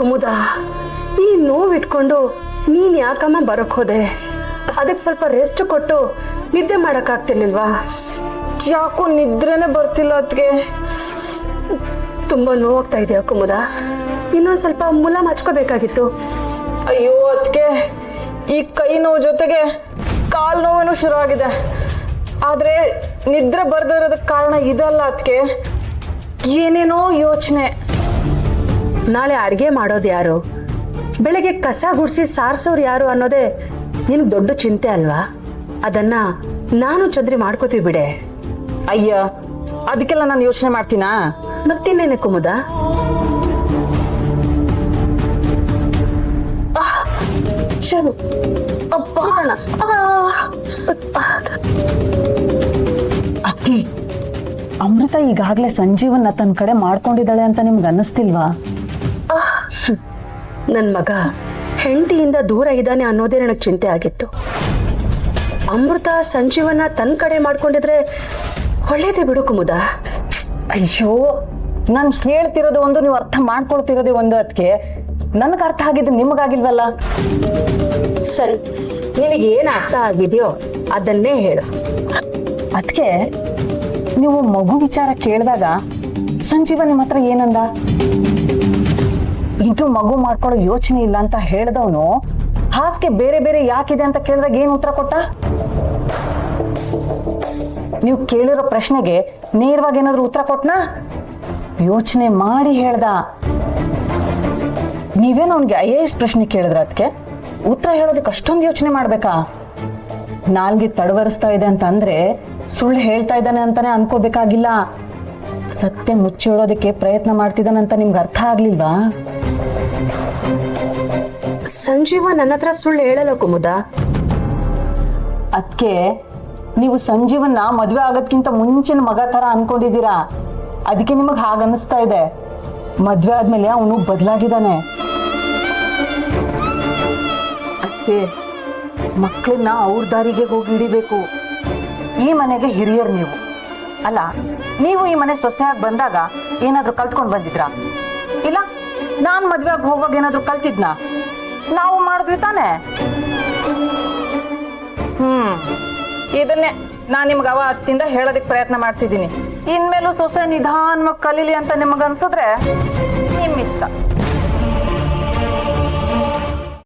ಕುಮುದ, ಈ ನೋವಿಟ್ಕೊಂಡು ನೀನ್ ಯಾಕಮ್ಮ ಬರಕ್ ಹೋದೆ? ಅದಕ್ಕೆ ಸ್ವಲ್ಪ ರೆಸ್ಟ್ ಕೊಟ್ಟು ನಿದ್ದೆ ಮಾಡಕ್ ಆಗ್ತಿರ್ಲಿಲ್ವಾ? ಯಾಕೋ ನಿದ್ರೆನೆ ಬರ್ತಿಲ್ಲ ಅದಕ್ಕೆ. ತುಂಬಾ ನೋವಾಗ್ತಾ ಇದೆಯಾ ಕುಮುದ? ಇನ್ನೊಂದ್ ಸ್ವಲ್ಪ ಮುಲಾಮ್ ಹಚ್ಕೋಬೇಕಾಗಿತ್ತು. ಅಯ್ಯೋ ಅದಕ್ಕೆ ಈ ಕೈ ನೋವು ಜೊತೆಗೆ ಕಾಲ್ ನೋವೇನು ಶುರು ಆಗಿದೆ. ಆದ್ರೆ ನಿದ್ರೆ ಬರ್ದಿರೋದಕ್ಕೆ ಕಾರಣ ಇದಲ್ಲ ಅದಕ್ಕೆ, ಏನೇನೋ ಯೋಚನೆ. ನಾಳೆ ಅಡ್ಗೆ ಮಾಡೋದು ಯಾರು, ಬೆಳಗ್ಗೆ ಕಸ ಗುಡಿಸಿ ಸಾರ್ಸೋರು ಯಾರು ಅನ್ನೋದೇ ನಿನ್ಗೆ ದೊಡ್ಡ ಚಿಂತೆ ಅಲ್ವಾ? ಅದನ್ನ ನಾನು ಚಂದ್ರಿ ಮಾಡ್ಕೋತೀವಿ ಬಿಡೆ. ಅಯ್ಯ, ಅದಕ್ಕೆಲ್ಲ ನಾನು ಯೋಚನೆ ಮಾಡ್ತೀನಾ? ಮತ್ತಿನ್ನೇನೆ ಕುಮುದ? ಶರು ಅಪ್ಪ ಅದ್ಕೆ ಅಮೃತ ಈಗಾಗ್ಲೇ ಸಂಜೀವನ್ನ ತನ್ನ ಕಡೆ ಮಾಡ್ಕೊಂಡಿದ್ದಾಳೆ ಅಂತ ನಿಮ್ಗೆ ಅನ್ನಿಸ್ತಿಲ್ವಾ? ನನ್ ಮಗ ಹೆಂಡತಿಯಿಂದ ದೂರ ಇದ್ದಾನೆ ಅನ್ನೋದೇ ನನಗೆ ಚಿಂತೆ ಆಗಿತ್ತು. ಅಮೃತ ಸಂಜೀವನ ತನ್ನ ಕಡೆ ಮಾಡ್ಕೊಂಡಿದ್ರೆ ಒಳ್ಳೇದೇ ಬಿಡು ಕುಮುದ. ಅಯ್ಯೋ, ನಾನು ಹೇಳ್ತಿರೋದು ಒಂದು, ನೀವು ಅರ್ಥ ಮಾಡ್ಕೊಳ್ತಿರೋದೇ ಒಂದು. ಅದಕ್ಕೆ ನನಗೆ ಅರ್ಥ ಆಗಿದ್ದು ನಿಮಗಾಗಿಲ್ವಲ್ಲ? ಸರಿ, ನಿನಗೆ ಏನ್ ಅರ್ಥ ಆಗಿದೆಯೋ ಅದನ್ನೇ ಹೇಳು. ಅದಕ್ಕೆ ನೀವು ಮಗು ವಿಚಾರ ಕೇಳಿದಾಗ ಸಂಜೀವ ನಿಮ್ಮ ಹತ್ರ ಏನಂದ? ಇದು ಮಗು ಮಾಡ್ಕೊಳ್ಳೋ ಯೋಚನೆ ಇಲ್ಲ ಅಂತ ಹೇಳ್ದವನು ಹಾಸಿಗೆ ಬೇರೆ ಬೇರೆ ಯಾಕಿದೆ ಅಂತ ಕೇಳಿದಾಗ ಏನ್ ಉತ್ತರ ಕೊಟ್ಟ? ನೀವು ಕೇಳಿರೋ ಪ್ರಶ್ನೆಗೆ ನೇರವಾಗಿ ಏನಾದ್ರು ಉತ್ತರ ಕೊಟ್ನಾ? ಯೋಚನೆ ಮಾಡಿ ಹೇಳ್ದ. ನೀವೇನು ಅವನಿಗೆ IAS ಪ್ರಶ್ನೆ ಕೇಳಿದ್ರ ಅದಕ್ಕೆ ಉತ್ತರ ಹೇಳೋದಕ್ಕೆ ಅಷ್ಟೊಂದು ಯೋಚನೆ ಮಾಡ್ಬೇಕಾ? ನಾಲ್ಗೆ ತಡವರಿಸ್ತಾ ಇದೆ ಅಂತ ಅಂದ್ರೆ ಸುಳ್ಳು ಹೇಳ್ತಾ ಇದ್ದಾನೆ ಅಂತಾನೆ ಅನ್ಕೋಬೇಕಾಗಿಲ್ಲ. ಸತ್ಯ ಮುಚ್ಚಿಡೋದಕ್ಕೆ ಪ್ರಯತ್ನ ಮಾಡ್ತಿದ್ದಾನಂತ ನಿಮ್ಗೆ ಅರ್ಥ ಆಗ್ಲಿಲ್ವಾ? ಸಂಜೀವ ನನ್ನ ಹತ್ರ ಸುಳ್ಳು ಹೇಳಲ್ಲ ಕುಮುದ. ಅದಕ್ಕೆ ನೀವು ಸಂಜೀವನ್ನ ಮದ್ವೆ ಆಗೋದ್ಕಿಂತ ಮುಂಚಿನ ಮಗ ತರ ಅನ್ಕೊಂಡಿದ್ದೀರಾ. ಅದಕ್ಕೆ ನಿಮಗ್ ಹಾಗನ್ನಿಸ್ತಾ ಇದೆ. ಮದ್ವೆ ಆದ್ಮೇಲೆ ಅವನು ಬದಲಾಗಿದ್ದಾನೆ. ಅದಕ್ಕೆ ಮಕ್ಕಳನ್ನ ಅವ್ರ ದಾರಿಗೆ ಹೋಗಿ ಹಿಡಿಬೇಕು. ಈ ಮನೆಗೆ ಹಿರಿಯರು ನೀವು ಅಲ್ಲ. ನೀವು ಈ ಮನೆ ಸೊಸೆಯಾಗಿ ಬಂದಾಗ ಏನಾದ್ರು ಕಲ್ತ್ಕೊಂಡ್ ಬಂದಿದ್ರಾ? ಇಲ್ಲ ನಾನ್ ಮದ್ವೆ ಆಗಿ ಹೋಗುವಾಗ ಏನಾದ್ರು ಕಲ್ತಿದ್ನಾ? ನಾವು ಮಾಡಿದ್ವಿ ತಾನೆ. ಇದನ್ನೇ ನಾನ್ ನಿಮ್ಗೆ ಅವತ್ತಿಂದ ಹೇಳೋದಕ್ಕೆ ಪ್ರಯತ್ನ ಮಾಡ್ತಿದ್ದೀನಿ. ಇನ್ಮೇಲೂ ಸೊಸೆ ನಿಧಾನವಾಗಿ ಕಲೀಲಿ ಅಂತ ನಿಮಗನ್ಸಿದ್ರೆ ನಿಮ್ಮಿಷ್ಟ.